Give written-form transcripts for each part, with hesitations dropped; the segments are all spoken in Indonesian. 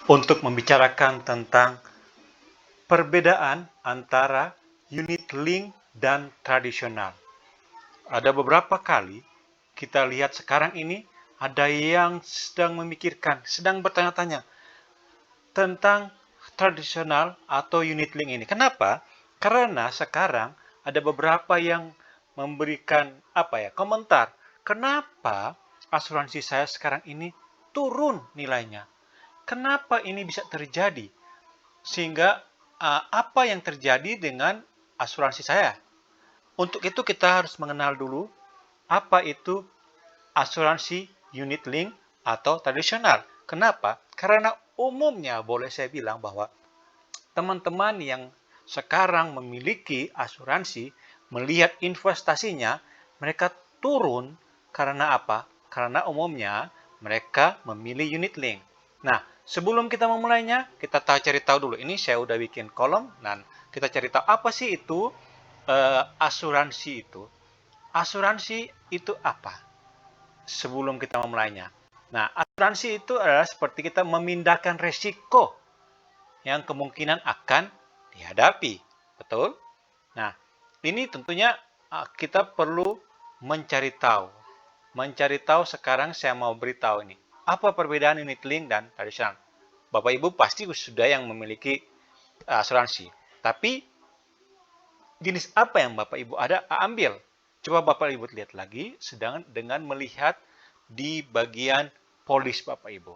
untuk membicarakan tentang perbedaan antara unit link dan tradisional. Ada beberapa kali kita lihat sekarang ini ada yang sedang memikirkan, sedang bertanya-tanya tentang tradisional atau unit link ini. Kenapa? Karena sekarang ada beberapa yang memberikan komentar. Kenapa asuransi saya sekarang ini turun nilainya? Kenapa ini bisa terjadi? Sehingga apa yang terjadi dengan asuransi saya? Untuk itu kita harus mengenal dulu apa itu asuransi unit link atau tradisional. Kenapa? Karena umumnya boleh saya bilang bahwa teman-teman yang sekarang memiliki asuransi melihat investasinya mereka turun karena apa? Karena umumnya mereka memilih unit link. Nah, sebelum kita memulainya, kita cari tahu dulu. Ini saya udah bikin kolom dan kita cari tahu apa sih itu asuransi itu. Asuransi itu apa? Sebelum kita memulainya. Nah, asuransi itu adalah seperti kita memindahkan resiko yang kemungkinan akan dihadapi. Betul? Nah, ini tentunya kita perlu mencari tahu. Mencari tahu sekarang saya mau beritahu ini. Apa perbedaan unit link dan tradisional? Bapak Ibu pasti sudah yang memiliki asuransi. Tapi jenis apa yang Bapak Ibu ada ambil? Coba Bapak Ibu lihat lagi sedang dengan melihat di bagian polis Bapak Ibu.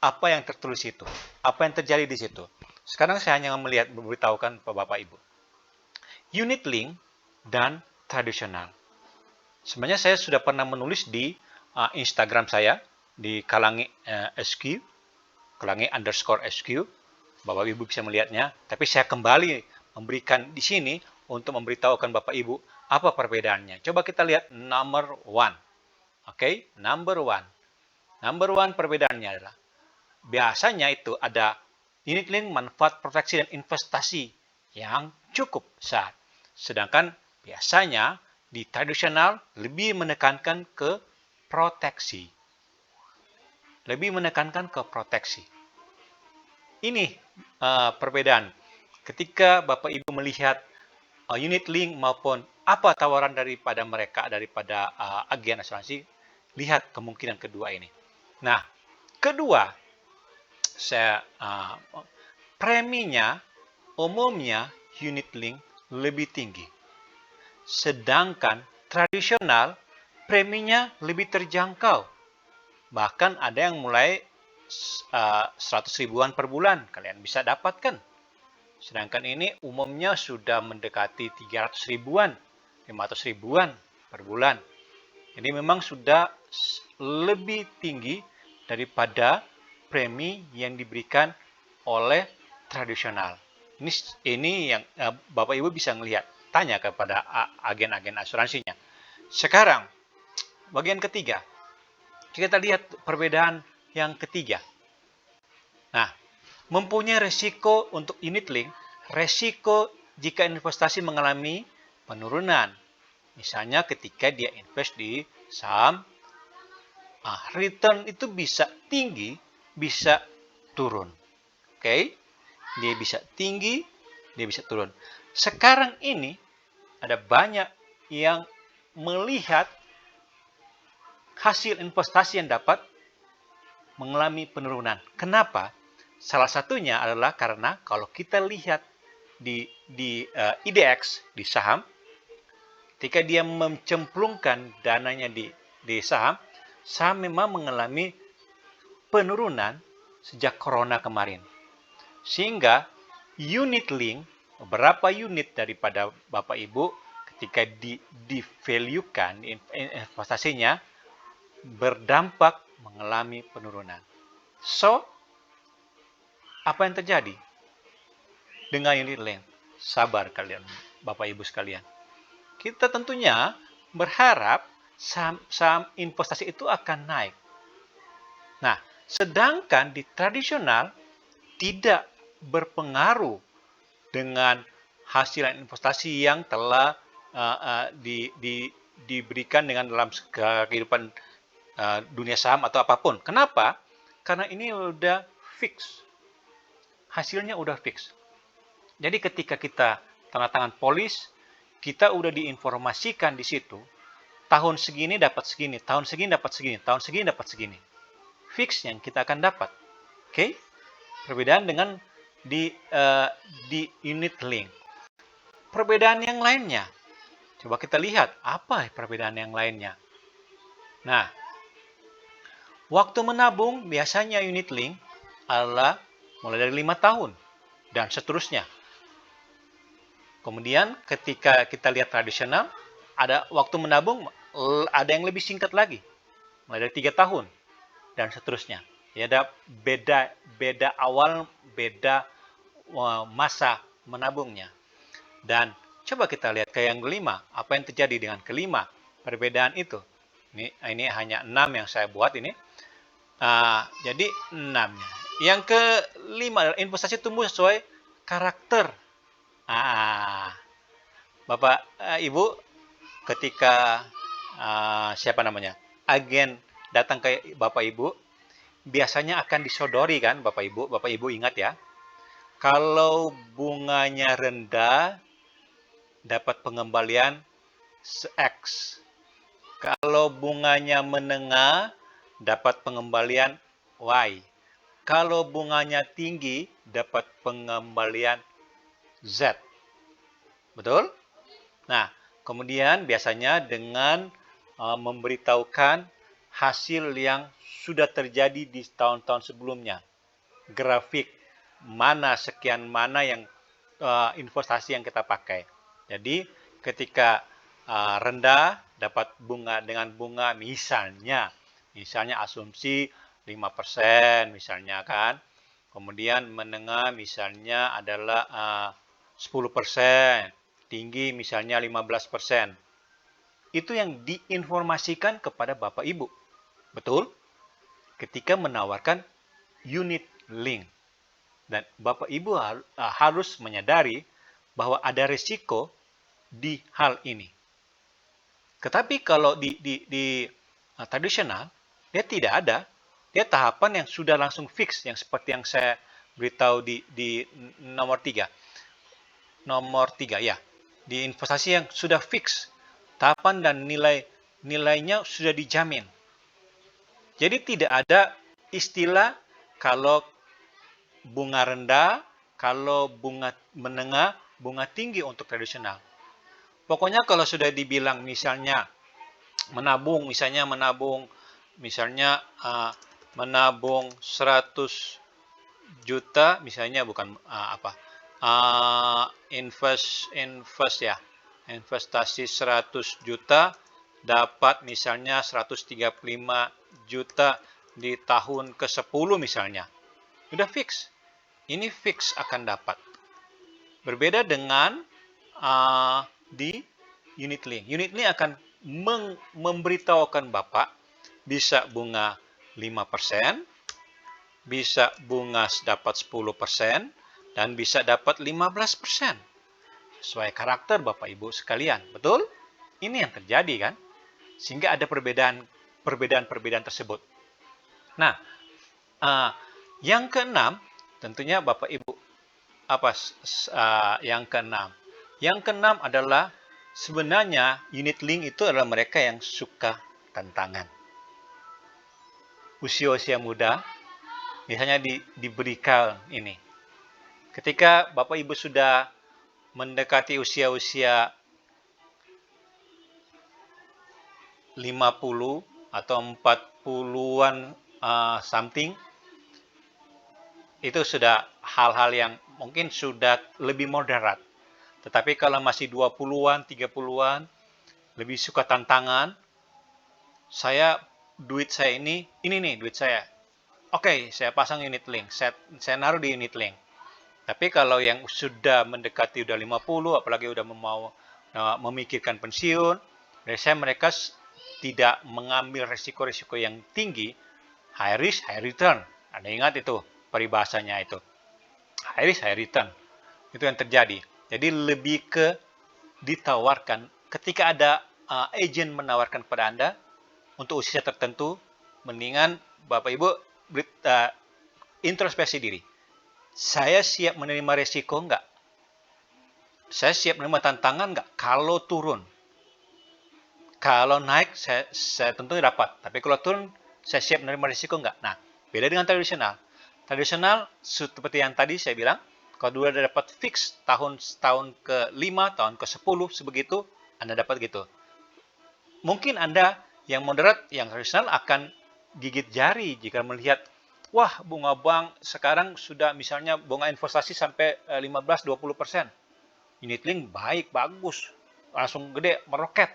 Apa yang tertulis itu? Apa yang terjadi di situ? Sekarang saya hanya melihat memberitahukan kepada Bapak Ibu. Unit link dan tradisional. Sebenarnya saya sudah pernah menulis di Instagram saya di Kalangi SQ, Kalangi_SQ. Bapak Ibu bisa melihatnya. Tapi saya kembali memberikan di sini untuk memberitahukan Bapak Ibu apa perbedaannya. Coba kita lihat number one. Oke, number one. Number one perbedaannya adalah biasanya itu ada unit link manfaat proteksi dan investasi yang cukup besar. Sedangkan biasanya di tradisional lebih menekankan ke proteksi. Lebih menekankan ke proteksi. Ini perbedaan. Ketika Bapak Ibu melihat unit link maupun apa tawaran daripada mereka, daripada agen asuransi, lihat kemungkinan kedua ini. Nah, kedua, preminya umumnya unit link lebih tinggi. Sedangkan tradisional preminya lebih terjangkau. Bahkan ada yang mulai 100 ribuan per bulan kalian bisa dapatkan. Sedangkan ini umumnya sudah mendekati 300 ribuan, 500 ribuan per bulan. Jadi memang sudah lebih tinggi daripada premi yang diberikan oleh tradisional. Ini yang Bapak Ibu bisa melihat. Tanya kepada agen-agen asuransinya. Sekarang, bagian ketiga. Kita lihat perbedaan yang ketiga. Nah, mempunyai resiko untuk unit link, resiko jika investasi mengalami penurunan. Misalnya ketika dia invest di saham, return itu bisa tinggi, bisa turun. Oke? Dia bisa tinggi, dia bisa turun. Sekarang ini ada banyak yang melihat hasil investasi yang dapat mengalami penurunan. Kenapa? Salah satunya adalah karena kalau kita lihat di IDX, di saham, ketika dia mencemplungkan dananya di saham, saham memang mengalami penurunan sejak corona kemarin. Sehingga unit link, beberapa unit daripada Bapak Ibu ketika di-value-kan investasinya berdampak mengalami penurunan. So, apa yang terjadi dengan unit link? Sabar kalian, Bapak Ibu sekalian. Kita tentunya berharap saham investasi itu akan naik. Nah, sedangkan di tradisional tidak berpengaruh dengan hasil investasi yang telah diberikan dengan dalam kehidupan dunia saham atau apapun. Kenapa? Karena ini udah fix. Hasilnya udah fix. Jadi ketika kita tanda tangan polis, kita udah diinformasikan di situ, tahun segini dapat segini, tahun segini dapat segini, tahun segini dapat segini. Fix yang kita akan dapat. Oke? Perbedaan dengan di unit link. Perbedaan yang lainnya. Coba kita lihat apa perbedaan yang lainnya. Nah, waktu menabung biasanya unit link adalah mulai dari 5 tahun dan seterusnya. Kemudian ketika kita lihat tradisional, ada waktu menabung ada yang lebih singkat lagi, mulai dari 3 tahun dan seterusnya. Ya, ada beda awal, beda masa menabungnya. Dan coba kita lihat ke yang kelima, apa yang terjadi dengan kelima perbedaan itu. Ini hanya 6 yang saya buat ini. Jadi 6-nya. Yang kelima adalah investasi tumbuh sesuai karakter. Bapak, Ibu, ketika agen datang ke Bapak Ibu, biasanya akan disodori kan Bapak Ibu ingat ya. Kalau bunganya rendah, dapat pengembalian X. Kalau bunganya menengah, dapat pengembalian Y. Kalau bunganya tinggi, dapat pengembalian Z. Betul? Nah, kemudian biasanya dengan memberitahukan hasil yang sudah terjadi di tahun-tahun sebelumnya. Grafik sekian mana yang investasi yang kita pakai. Jadi, ketika rendah dapat bunga dengan bunga misalnya asumsi 5% misalnya kan. Kemudian menengah misalnya adalah 10%, tinggi misalnya 15%. Itu yang diinformasikan kepada Bapak Ibu. Betul? Ketika menawarkan unit link. Dan Bapak Ibu harus menyadari bahwa ada risiko di hal ini. Tetapi kalau di tradisional, dia tidak ada. Dia tahapan yang sudah langsung fix, yang seperti yang saya beritahu di nomor 3. Nomor 3 ya. Di investasi yang sudah fix, tahapan dan nilainya sudah dijamin. Jadi tidak ada istilah kalau bunga rendah, kalau bunga menengah, bunga tinggi untuk tradisional. Pokoknya kalau sudah dibilang menabung 100 juta misalnya investasi 100 juta dapat misalnya 135 juta di tahun ke-10 misalnya. Sudah fix. Ini fix akan dapat. Berbeda dengan di unit link. Unit link akan memberitahukan Bapak bisa bunga 5%, bisa bunga dapat 10%, dan bisa dapat 15%. Sesuai karakter Bapak Ibu sekalian. Betul? Ini yang terjadi kan? Sehingga ada perbedaan tersebut. Nah, yang keenam, tentunya Bapak Ibu, yang keenam? Yang keenam adalah sebenarnya unit link itu adalah mereka yang suka tantangan. Usia-usia muda, biasanya diberikan ini. Ketika Bapak Ibu sudah mendekati usia-usia 50 atau 40-an something, itu sudah hal-hal yang mungkin sudah lebih moderat. Tetapi kalau masih 20-an, 30-an, lebih suka tantangan, duit saya ini nih duit saya. Oke, saya pasang unit link, saya naruh di unit link. Tapi kalau yang sudah mendekati udah 50, apalagi udah mau memikirkan pensiun, biasanya mereka tidak mengambil risiko-risiko yang tinggi, high risk, high return. Anda ingat itu peribahasanya itu. High risk, high return. Itu yang terjadi. Jadi lebih ke ditawarkan, ketika ada agen menawarkan kepada Anda untuk usia tertentu, mendingan Bapak Ibu introspeksi diri. Saya siap menerima resiko enggak? Saya siap menerima tantangan enggak? Kalau turun. Kalau naik, saya tentu dapat. Tapi kalau turun, saya siap menerima risiko enggak? Nah, beda dengan tradisional. Tradisional, seperti yang tadi saya bilang, kalau dulu ada dapat fix tahun ke-5, tahun ke-10, sebegitu, Anda dapat gitu. Mungkin Anda yang moderat, yang tradisional akan gigit jari jika melihat, wah bunga bank sekarang sudah misalnya bunga investasi sampai 15-20%. Unit link baik, bagus, langsung gede, meroket.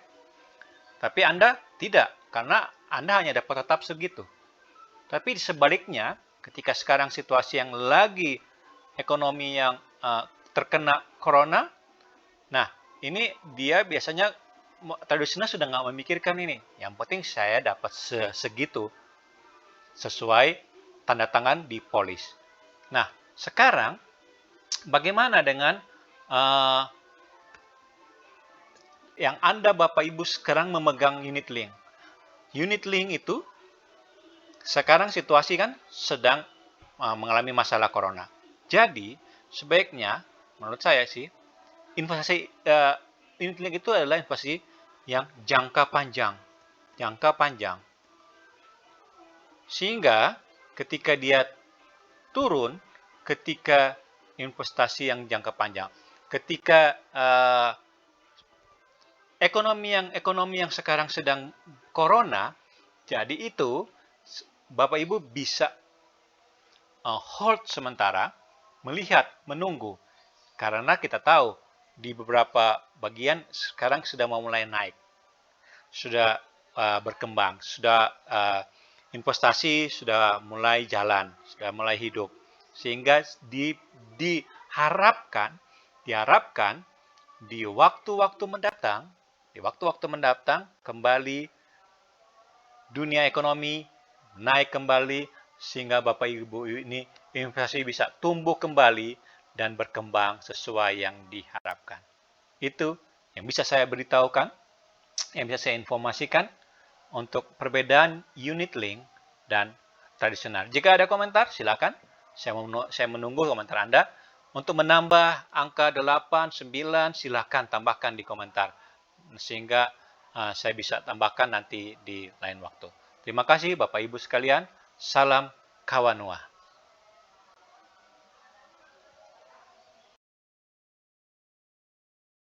Tapi Anda tidak, karena Anda hanya dapat tetap segitu. Tapi sebaliknya, ketika sekarang situasi yang lagi ekonomi yang terkena corona, nah ini dia biasanya tradisional sudah nggak memikirkan ini. Yang penting saya dapat segitu sesuai tanda tangan di polis. Nah, sekarang bagaimana dengan yang Anda Bapak Ibu sekarang memegang unit link? Unit link itu sekarang situasi kan sedang mengalami masalah corona. Jadi, sebaiknya menurut saya sih investasi unit link itu adalah investasi yang jangka panjang. Jangka panjang. Sehingga ketika dia turun, ketika investasi yang jangka panjang, ketika ekonomi yang sekarang sedang corona, jadi itu Bapak Ibu bisa hold sementara, melihat, menunggu. Karena kita tahu di beberapa bagian sekarang sudah mulai naik, sudah berkembang, sudah investasi sudah mulai jalan, sudah mulai hidup. Sehingga diharapkan di waktu-waktu mendatang kembali dunia ekonomi naik kembali sehingga Bapak Ibu ini investasi bisa tumbuh kembali dan berkembang sesuai yang diharapkan. Itu yang bisa saya beritahukan, yang bisa saya informasikan untuk perbedaan unit link dan tradisional. Jika ada komentar, silakan. Saya menunggu komentar Anda. Untuk menambah angka 8, 9, silakan tambahkan di komentar. Sehingga saya bisa tambahkan nanti di lain waktu. Terima kasih Bapak Ibu sekalian. Salam Kawanua.